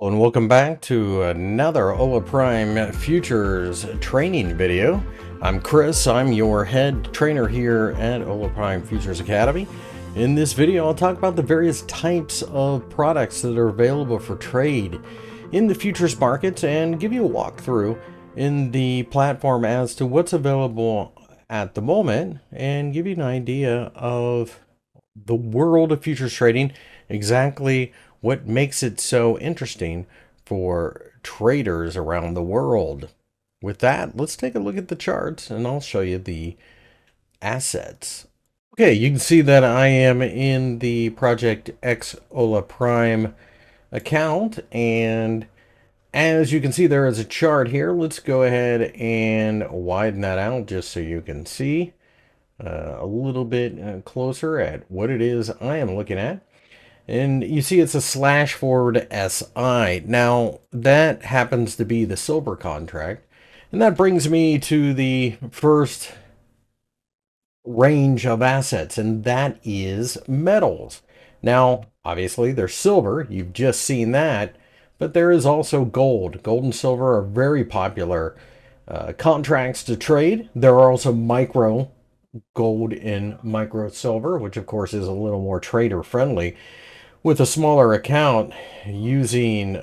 And welcome back to another Hola Prime Futures training video. I'm Chris, I'm your head trainer here at Hola Prime Futures Academy. In this video, I'll talk about the various types of products that are available for trade in the futures markets and give you a walkthrough in the platform as to what's available at the moment and give you an idea of the world of futures trading, exactly what makes it so interesting for traders around the world. With that, let's take a look at the charts and I'll show you the assets. Okay, you can see that I am in the Project X Hola Prime account, and as you can see, there is a chart here. Let's go ahead and widen that out just so you can see a little bit closer at what it is I am looking at. And you see it's a slash forward SI. Now, that happens to be the silver contract. And that brings me to the first range of assets, and that is metals. Now, obviously, there's silver. You've just seen that. But there is also gold. Gold and silver are very popular contracts to trade. There are also micro gold and micro silver, which of course is a little more trader friendly with a smaller account using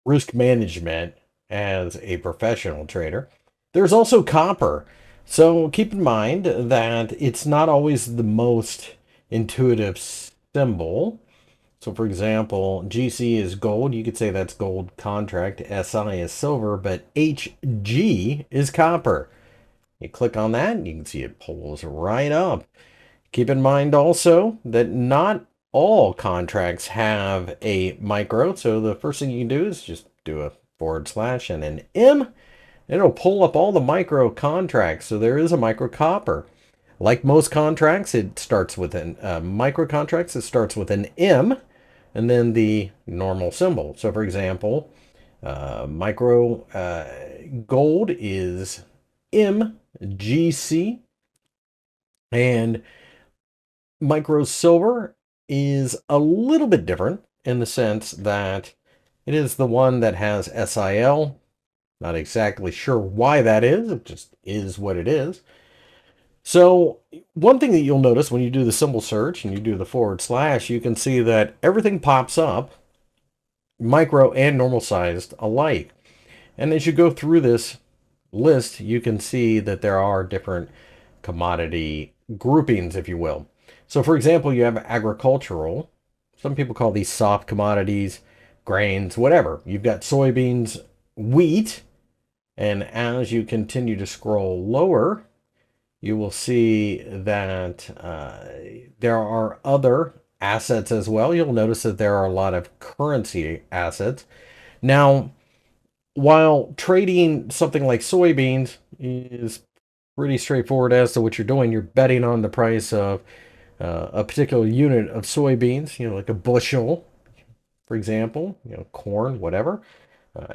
risk management as a professional trader. There's also copper. So keep in mind that it's not always the most intuitive symbol. So for example, GC is gold. You could say that's gold contract. SI is silver, but HG is copper. You click on that and you can see it pulls right up. Keep in mind also that not all contracts have a micro. So the first thing you can do is just do a forward slash and an M. And it'll pull up all the micro contracts. So there is a micro copper. Like most contracts, it starts with an micro contracts. It starts with an M and then the normal symbol. So for example, micro gold is MGC, and micro silver is a little bit different in the sense that it is the one that has SIL. Not exactly sure why that is. It just is what it is. So one thing that you'll notice when you do the symbol search and you do the forward slash, you can see that everything pops up, micro and normal sized alike. And as you go through this list, you can see that there are different commodity groupings, if you will. So for example, you have agricultural. Some people call these soft commodities, grains, whatever. You've got soybeans, wheat, and as you continue to scroll lower, you will see that there are other assets as well. You'll notice that there are a lot of currency assets. Now, while trading something like soybeans is pretty straightforward as to what you're doing, you're betting on the price of a particular unit of soybeans, like a bushel, for example, corn, whatever.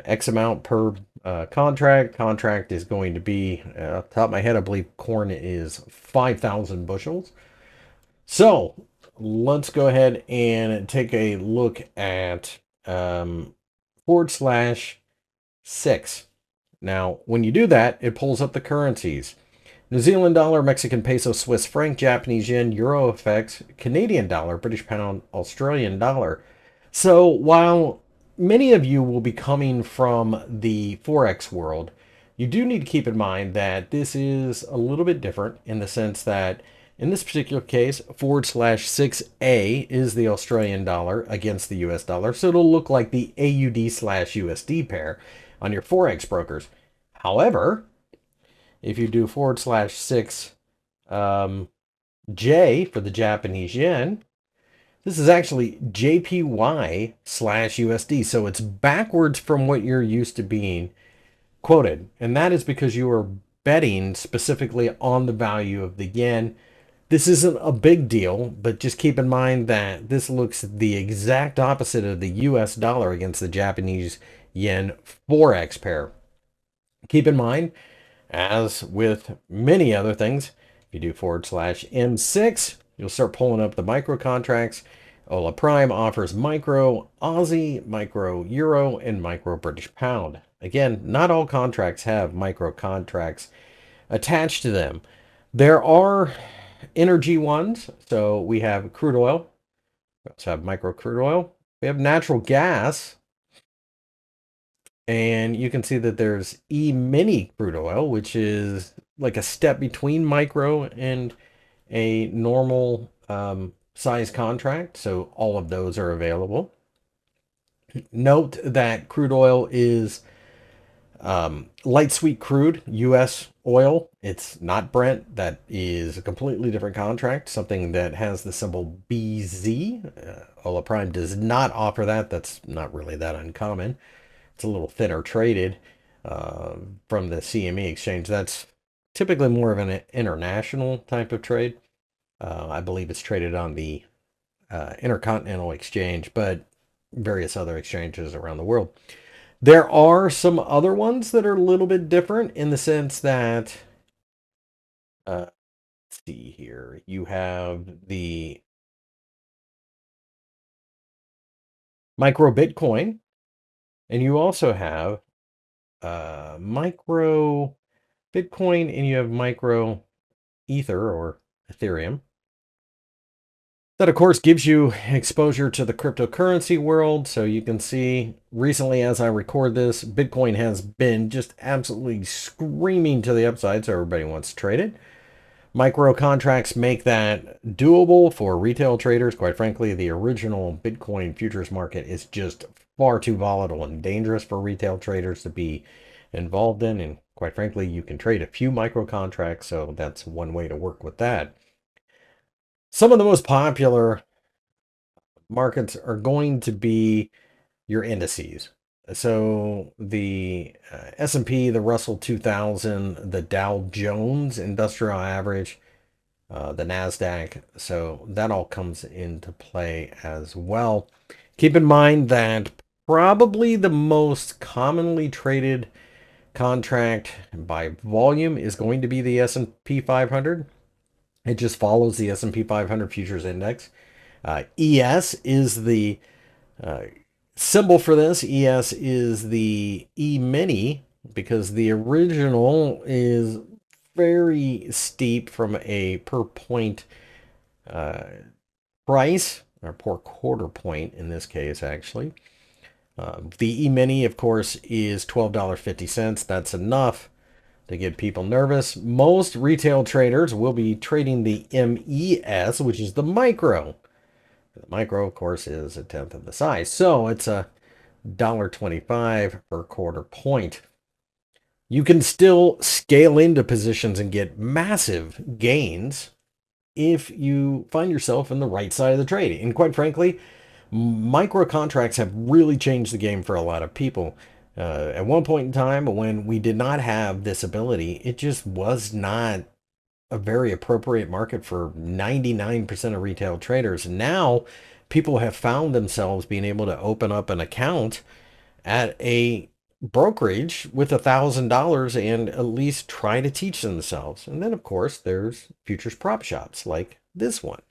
X amount per contract. Contract is going to be, off the top of my head, I believe corn is 5,000 bushels. So let's go ahead and take a look at forward slash 6. Now, when you do that, it pulls up the currencies. New Zealand dollar, Mexican peso, Swiss franc, Japanese yen, Euro FX, Canadian dollar, British pound, Australian dollar. So while many of you will be coming from the forex world, you do need to keep in mind that this is a little bit different in the sense that in this particular case, forward slash 6A is the Australian dollar against the US dollar. So it'll look like the AUD slash USD pair on your forex brokers. However, if you do forward slash 6J for the Japanese yen, this is actually JPY slash USD. So it's backwards from what you're used to being quoted. And that is because you are betting specifically on the value of the yen. This isn't a big deal, but just keep in mind that this looks the exact opposite of the US dollar against the Japanese yen forex pair. Keep in mind, as with many other things, if you do forward slash M6, you'll start pulling up the micro contracts. Hola Prime offers micro Aussie, micro Euro, and micro British pound. Again, not all contracts have micro contracts attached to them. There are energy ones. So we have crude oil. We also have micro crude oil. We have natural gas. And you can see that there's E-mini crude oil, which is like a step between micro and a normal size contract. So all of those are available. Note that crude oil is light sweet crude, U.S. oil. It's not Brent. That is a completely different contract, something that has the symbol BZ. Hola Prime does not offer that. That's not really that uncommon. It's a little thinner traded uh, from the CME exchange. That's typically more of an international type of trade. I believe it's traded on the Intercontinental Exchange, but various other exchanges around the world. There are some other ones that are a little bit different in the sense that, let's see here, you have the micro Bitcoin, and you also have micro Bitcoin, and you have micro Ether or Ethereum. That, of course, gives you exposure to the cryptocurrency world. So you can see recently, as I record this, Bitcoin has been just absolutely screaming to the upside. So everybody wants to trade it. Micro contracts make that doable for retail traders. Quite frankly, the original Bitcoin futures market is just far too volatile and dangerous for retail traders to be involved in. And quite frankly, you can trade a few micro contracts. So that's one way to work with that. Some of the most popular markets are going to be your indices. So the S&P, the Russell 2000, the Dow Jones Industrial Average, the NASDAQ. So that all comes into play as well. Keep in mind that probably the most commonly traded contract by volume is going to be the S&P 500. It just follows the S&P 500 futures index. ES is the uh, symbol for this. ES is the E-mini because the original is very steep from a per point uh, price, or per quarter point in this case, actually. The E-mini, of course, is $12.50. That's enough to get people nervous. Most retail traders will be trading the MES, which is the micro. The micro, of course, is a tenth of the size. So it's a $1.25 per quarter point. You can still scale into positions and get massive gains if you find yourself in the right side of the trade. And quite frankly, micro contracts have really changed the game for a lot of people. At one point in time, when we did not have this ability, it just was not a very appropriate market for 99% of retail traders. Now, people have found themselves being able to open up an account at a brokerage with $1,000 and at least try to teach themselves. And then, of course, there's futures prop shops like this one.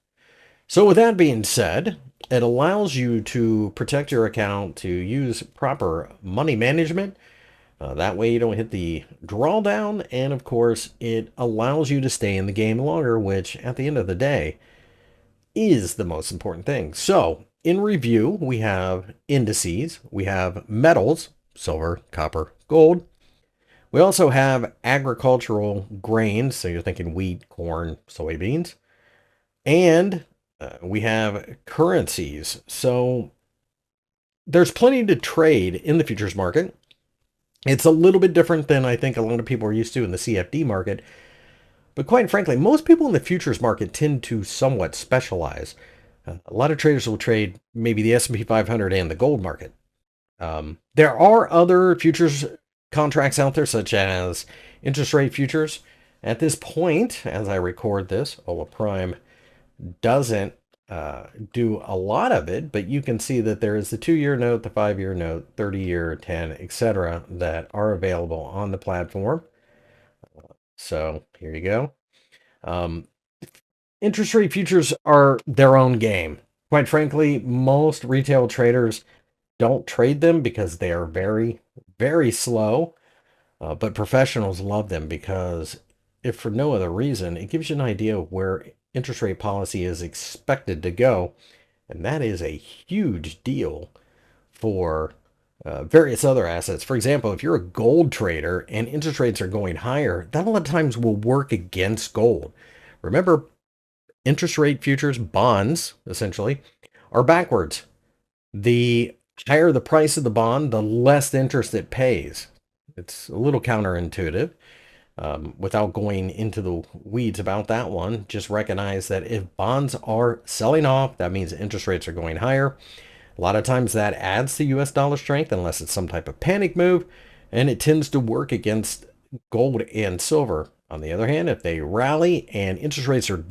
So, with that being said, it allows you to protect your account, to use proper money management. That way, you don't hit the drawdown. And of course, it allows you to stay in the game longer, which at the end of the day is the most important thing. So, in review, we have indices, we have metals, silver, copper, gold. We also have agricultural grains. So, you're thinking wheat, corn, soybeans. And we have currencies. So there's plenty to trade in the futures market. It's a little bit different than I think a lot of people are used to in the CFD market. But quite frankly, most people in the futures market tend to somewhat specialize. A lot of traders will trade maybe the S&P 500 and the gold market. There are other futures contracts out there, such as interest rate futures. At this point, as I record this, Hola Prime doesn't do a lot of it, but you can see that there is the 2-year note, the 5-year note, 30-year, 10, etc., that are available on the platform. So here you go. Um, Interest rate futures are their own game. Quite frankly, most retail traders don't trade them because they are very, very slow. But professionals love them because, if for no other reason, it gives you an idea of where interest rate policy is expected to go. And that is a huge deal for various other assets. For example, if you're a gold trader and interest rates are going higher, that a lot of times will work against gold. Remember, interest rate futures, bonds, essentially, are backwards. The higher the price of the bond, the less interest it pays. It's a little counterintuitive. Without going into the weeds about that one, just recognize that if bonds are selling off, that means interest rates are going higher. A lot of times that adds to US dollar strength unless it's some type of panic move, and it tends to work against gold and silver. On the other hand, if they rally and interest rates are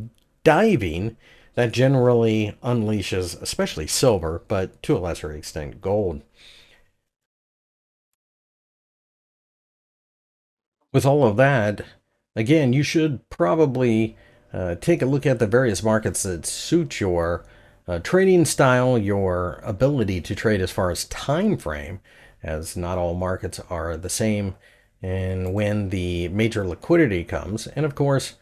diving, that generally unleashes, especially silver, but to a lesser extent, gold. With all of that, again, you should probably take a look at the various markets that suit your trading style, your ability to trade as far as time frame, as not all markets are the same, and when the major liquidity comes, and of course,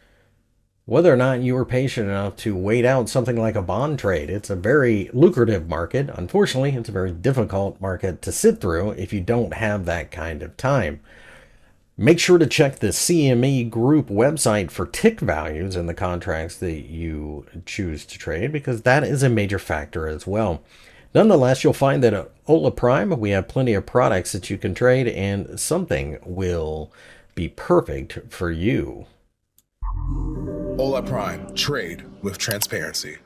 whether or not you were patient enough to wait out something like a bond trade. It's a very lucrative market. Unfortunately, it's a very difficult market to sit through if you don't have that kind of time. Make sure to check the CME Group website for tick values in the contracts that you choose to trade, because that is a major factor as well. Nonetheless, you'll find that at Hola Prime, we have plenty of products that you can trade, and something will be perfect for you. Hola Prime, trade with transparency.